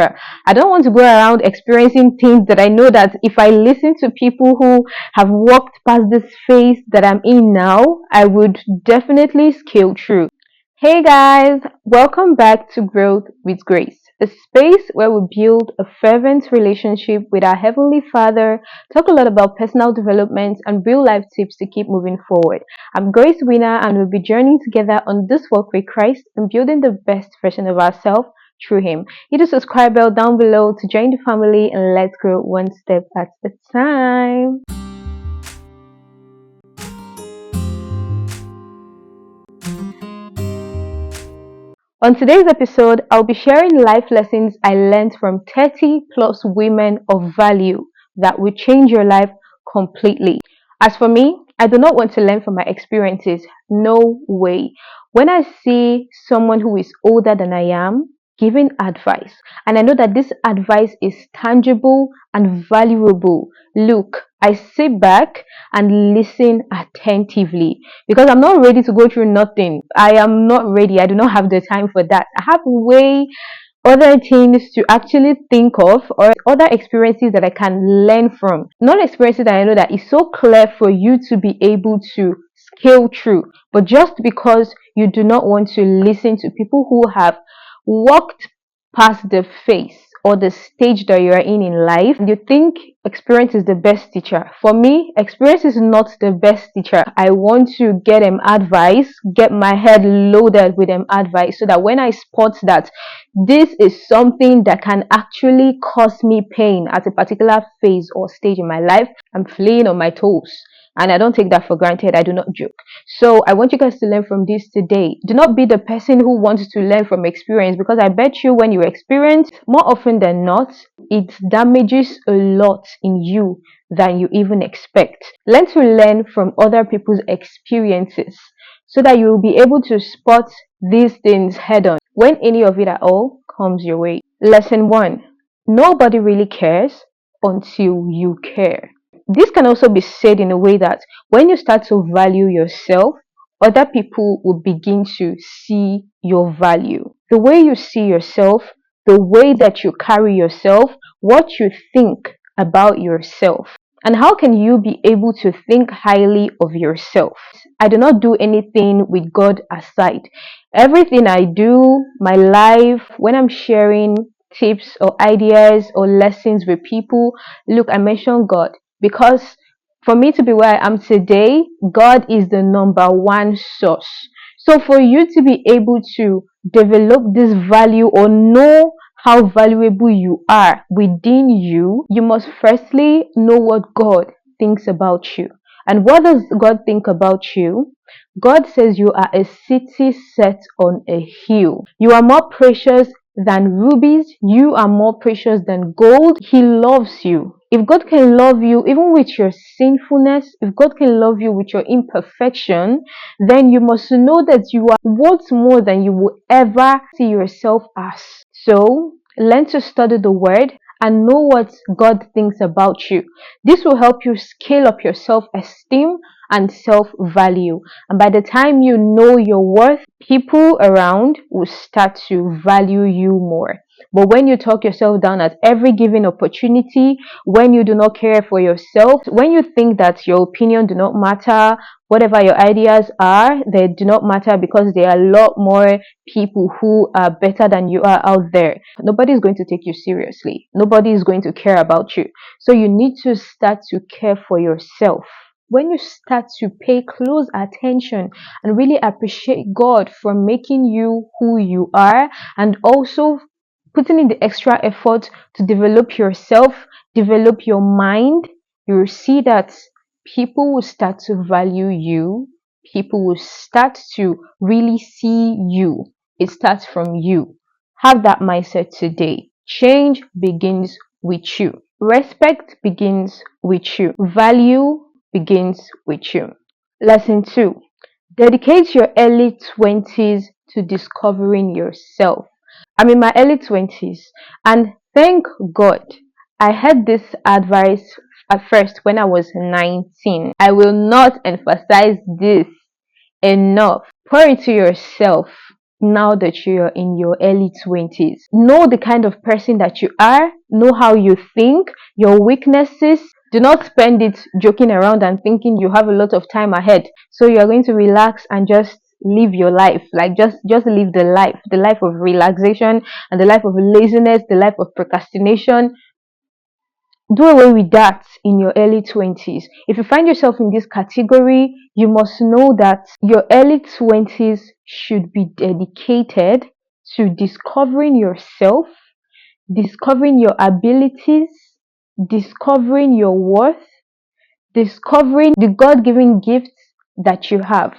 I don't want to go around experiencing things that I know that if I listen to people who have walked past this phase that I'm in now, I would definitely scale through. Hey guys, welcome back to Growth with Grace, a space where we build a fervent relationship with our Heavenly Father, talk a lot about personal development and real life tips to keep moving forward. I'm Grace Winner and we'll be journeying together on this walk with Christ and building the best version of ourselves through Him. Hit the subscribe bell down below to join the family and let's grow one step at a time. On today's episode, I'll be sharing life lessons I learned from 30 plus women of value that will change your life completely. As for me, I do not want to learn from my experiences. No way. When I see someone who is older than I am giving advice, and I know that this advice is tangible and valuable, look, I sit back and listen attentively because I'm not ready to go through nothing. I am not ready. I do not have the time for that. I have way other things to actually think of or other experiences that I can learn from. Not experiences that I know that is so clear for you to be able to scale through. But just because you do not want to listen to people who have walked past the phase or the stage that you are in life, you think experience is the best teacher. For me, experience is not the best teacher. I want to get them advice, get my head loaded with them advice so that when I spot that this is something that can actually cause me pain at a particular phase or stage in my life, I'm fleeing on my toes. And I don't take that for granted. I do not joke. So I want you guys to learn from this today. Do not be the person who wants to learn from experience, because I bet you when you experience, more often than not, it damages a lot in you than you even expect. Learn to learn from other people's experiences so that you will be able to spot these things head on when any of it at all comes your way. Lesson 1. Nobody really cares until you care. This can also be said in a way that when you start to value yourself, other people will begin to see your value. The way you see yourself, the way that you carry yourself, what you think about yourself. And how can you be able to think highly of yourself? I do not do anything with God aside. Everything I do, my life, when I'm sharing tips or ideas or lessons with people, look, I mention God. Because for me to be where I am today, God is the number one source. So for you to be able to develop this value or know how valuable you are within you, you must firstly know what God thinks about you. And what does God think about you? God says you are a city set on a hill. You are more precious than rubies. You are more precious than gold. He loves you. If God can love you even with your sinfulness, if God can love you with your imperfection, then you must know that you are worth more than you will ever see yourself as. So, learn to study the word and know what God thinks about you. This will help you scale up your self-esteem and self-value. And by the time you know your worth, people around will start to value you more. But when you talk yourself down at every given opportunity, when you do not care for yourself, when you think that your opinion do not matter, whatever your ideas are, they do not matter because there are a lot more people who are better than you are out there. Nobody is going to take you seriously. Nobody is going to care about you. So you need to start to care for yourself. When you start to pay close attention and really appreciate God for making you who you are, and also putting in the extra effort to develop yourself, develop your mind, you will see that people will start to value you. People will start to really see you. It starts from you. Have that mindset today. Change begins with you. Respect begins with you. Value begins with you. Lesson 2. Dedicate your early 20s to discovering yourself. I'm in my early 20s, and thank God I had this advice at first when I was 19. I will not emphasize this enough. Pour into yourself. now that you're in your early 20s. Know the kind of person that you are, know how you think, your weaknesses. Do not spend it joking around and thinking you have a lot of time ahead. So you're going to relax and just live your life. Like just live the life of relaxation and the life of laziness, the life of procrastination. Do away with that in your early 20s. If you find yourself in this category, you must know that your early 20s should be dedicated to discovering yourself, discovering your abilities, discovering your worth, discovering the God given gifts that you have.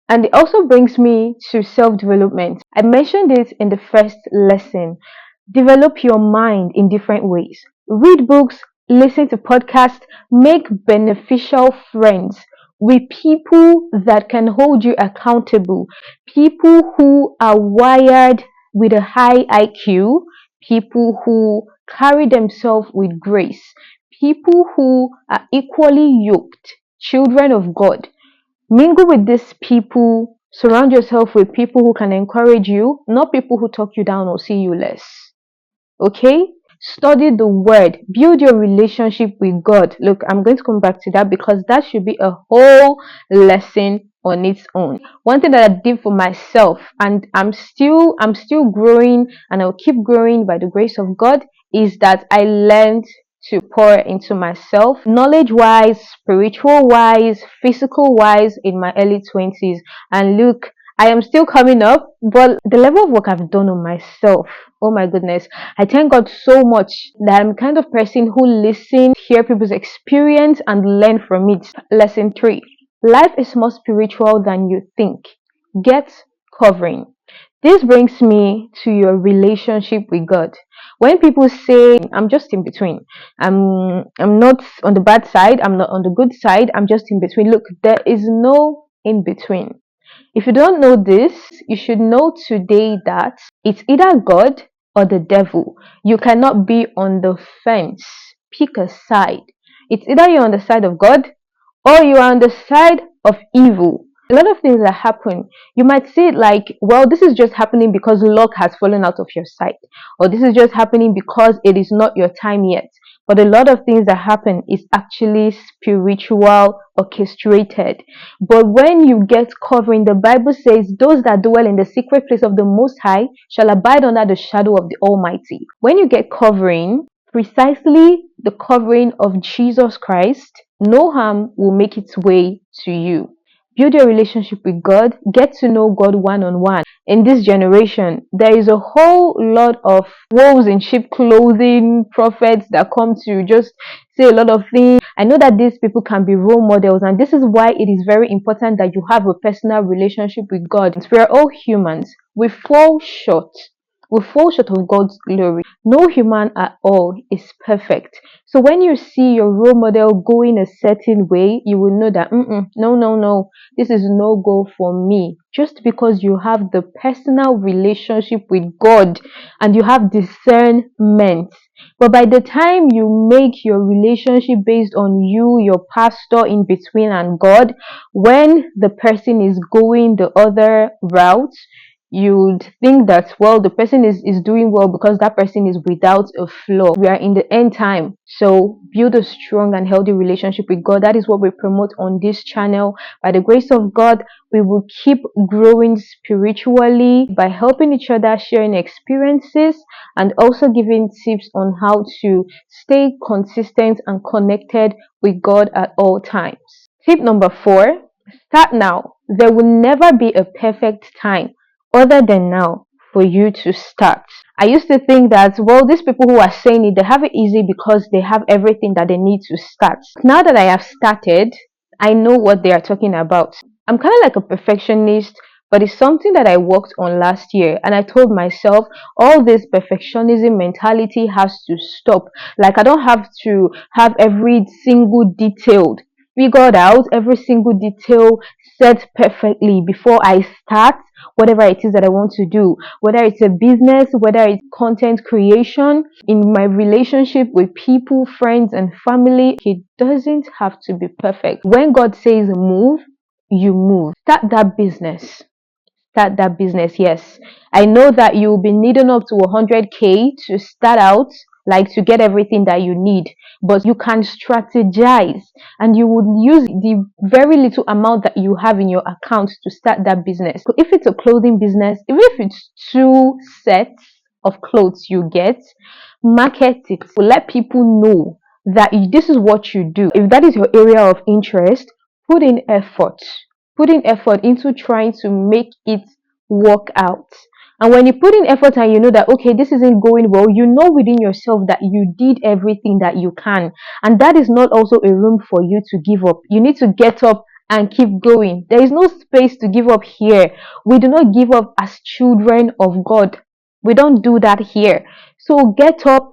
And it also brings me to self development. I mentioned it in the first lesson. Develop your mind in different ways. Read books, listen to podcasts, make beneficial friends with people that can hold you accountable, people who are wired with a high IQ, people who carry themselves with grace, people who are equally yoked, children of God. Mingle with these people, surround yourself with people who can encourage you, not people who talk you down or see you less. Okay? Study the word, build your relationship with God. Look, I'm going to come back to that because that should be a whole lesson on its own. One thing that I did for myself, and I'm still growing, and I'll keep growing by the grace of God, is that I learned to pour into myself, knowledge wise, spiritual wise, physical wise, in my early 20s. And look, I am still coming up, but the level of work I've done on myself, oh my goodness, I thank God so much that I'm the kind of person who listens, hear people's experience, and learn from it. Lesson 3: life is more spiritual than you think. Get covering. This brings me to your relationship with God. When people say, I'm just in between, I'm not on the bad side, I'm not on the good side, I'm just in between. Look, there is no in between. If you don't know this, you should know today that it's either God or the devil. You cannot be on the fence. Pick a side. It's either you're on the side of God or you are on the side of evil. A lot of things that happen, you might see it like, well, this is just happening because luck has fallen out of your sight, or this is just happening because it is not your time yet. But a lot of things that happen is actually spiritual, orchestrated. But when you get covering, the Bible says, those that dwell in the secret place of the Most High shall abide under the shadow of the Almighty. When you get covering, precisely the covering of Jesus Christ, no harm will make its way to you. Build your relationship with God. Get to know God one-on-one. In this generation, there is a whole lot of wolves in sheep clothing, prophets that come to just say a lot of things. I know that these people can be role models, and this is why it is very important that you have a personal relationship with God. We are all humans. We fall short. We fall short of God's glory. No human at all is perfect. So when you see your role model going a certain way, you will know that, no, this is no go for me. Just because you have the personal relationship with God and you have discernment. But by the time you make your relationship based on you, your pastor in between, and God, when the person is going the other route, you'd think that, well, the person is doing well because that person is without a flaw. We are in the end time, so build a strong and healthy relationship with God. That is what we promote on this channel. By the grace of God, we will keep growing spiritually by helping each other, sharing experiences, and also giving tips on how to stay consistent and connected with God at all times. Tip number 4: start now. There will never be a perfect time other than now for you to start. I used to think that, well, these people who are saying it, they have it easy because they have everything that they need to start. Now that I have started, I know what they are talking about. I'm kind of like a perfectionist, but it's something that I worked on last year, and I told myself all this perfectionism mentality has to stop. Like, I don't have to have every single detailed figured out, every single detail set perfectly before I start whatever it is that I want to do, whether it's a business, whether it's content creation, in my relationship with people, friends, and family. It doesn't have to be perfect. When God says move, you move. Start that business. Yes, I know that you'll be needing up to 100K to start out, like to get everything that you need, but you can strategize and you would use the very little amount that you have in your account to start that business. So if it's a clothing business, even if it's 2 sets of clothes you get, market it. Let people know that this is what you do. If that is your area of interest, put in effort. Put in effort into trying to make it work out. And when you put in effort and you know that, okay, this isn't going well, you know within yourself that you did everything that you can. And that is not also a room for you to give up. You need to get up and keep going. There is no space to give up here. We do not give up as children of God. We don't do that here. So get up,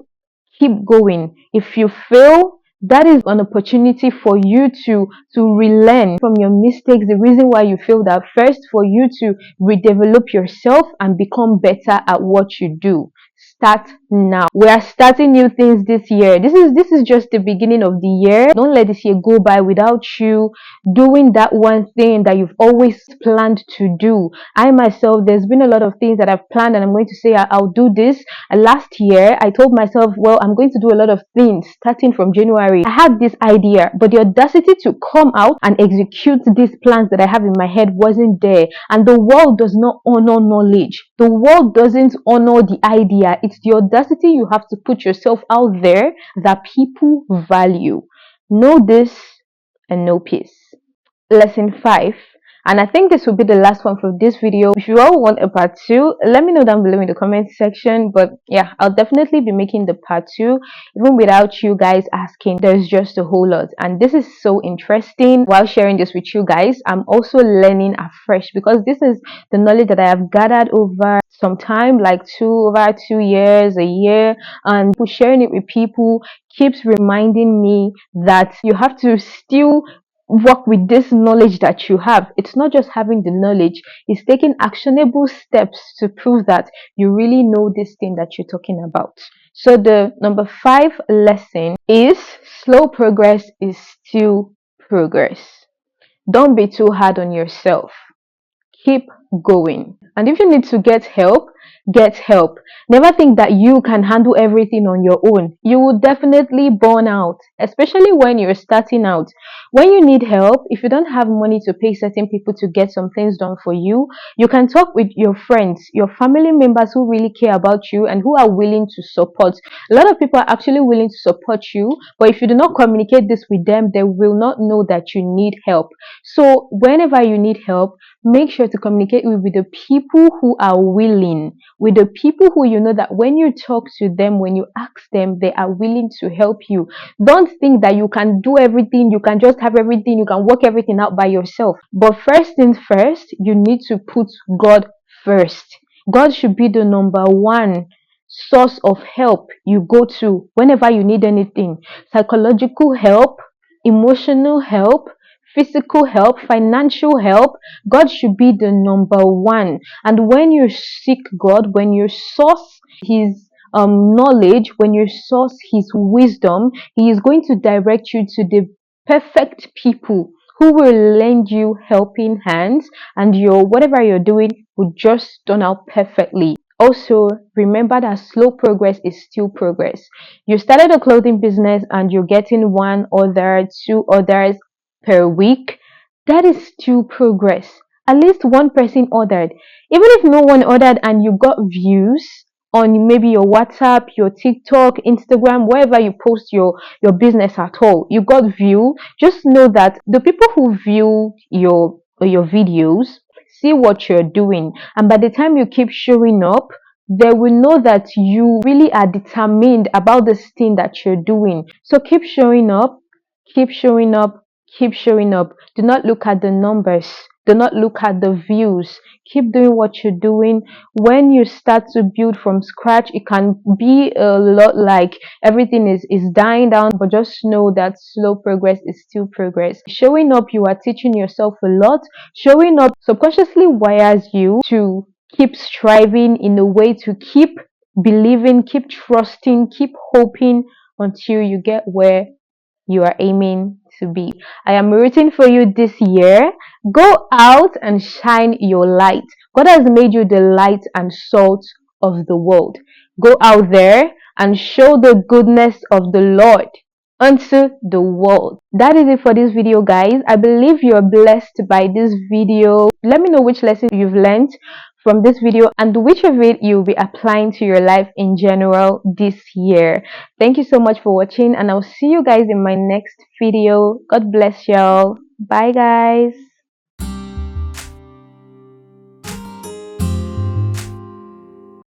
keep going. If you fail, that is an opportunity for you to relearn from your mistakes. The reason why you failed at first, for you to redevelop yourself and become better at what you do. Start now. We are starting new things this year. This is just the beginning of the year. Don't let this year go by without you doing that one thing that you've always planned to do. I myself, there's been a lot of things that I've planned and I'm going to say I'll do this. Last year I told myself, well, I'm going to do a lot of things starting from January. I had this idea, but the audacity to come out and execute these plans that I have in my head wasn't there. And the world does not honor knowledge. The world doesn't honor the idea. It's the audacity you have to put yourself out there that people value. Know this and know peace. Lesson 5, and I think this will be the last one for this video. If you all want a part 2, let me know down below in the comment section. But yeah, I'll definitely be making the part 2 even without you guys asking. There's just a whole lot, and this is so interesting. While sharing this with you guys, I'm also learning afresh, because this is the knowledge that I have gathered over some time, like over 2 years, a year, and sharing it with people keeps reminding me that you have to still work with this knowledge that you have. It's not just having the knowledge, it's taking actionable steps to prove that you really know this thing that you're talking about. So the number 5 lesson is slow progress is still progress. Don't be too hard on yourself. Keep going. And if you need to get help, get help. Never think that you can handle everything on your own. You will definitely burn out, especially when you're starting out. When you need help, if you don't have money to pay certain people to get some things done for you, you can talk with your friends, your family members who really care about you and who are willing to support. A lot of people are actually willing to support you, but if you do not communicate this with them, they will not know that you need help. So whenever you need help, make sure to communicate with the people who are willing, with the people who you know that when you talk to them, when you ask them, they are willing to help you. Don't think that you can do everything, you can just have everything, you can work everything out by yourself. But first things first, you need to put God first. God should be the number one source of help you go to whenever you need anything. Psychological help, emotional help, physical help, financial help. God should be the number one. And when you seek God, when you source his knowledge, when you source his wisdom, he is going to direct you to the perfect people who will lend you helping hands, and your whatever you're doing will just turn out perfectly. Also, remember that slow progress is still progress. You started a clothing business and you're getting 1 order, 2 orders per week. That is still progress. At least one person ordered. Even if no one ordered and you got views on maybe your WhatsApp, your TikTok, Instagram, wherever you post your business at all, you got view. Just know that the people who view your videos see what you're doing, and by the time you keep showing up, they will know that you really are determined about this thing that you're doing. So keep showing up, keep showing up, keep showing up. Do not look at the numbers, do not look at the views. Keep doing what you're doing. When you start to build from scratch, it can be a lot like everything is dying down, but just know that slow progress is still progress. Showing up, you are teaching yourself a lot. Showing up subconsciously wires you to keep striving, in a way to keep believing, keep trusting, keep hoping until you get where you are aiming to be. I am rooting for you this year. Go out and shine your light. God has made you the light and salt of the world. Go out there and show the goodness of the Lord unto the world. That is it for this video, guys. I believe you're blessed by this video. Let me know which lesson you've learned from this video and which of it you'll be applying to your life in general this year. Thank you so much for watching, and I'll see you guys in my next video. God bless y'all. Bye, guys.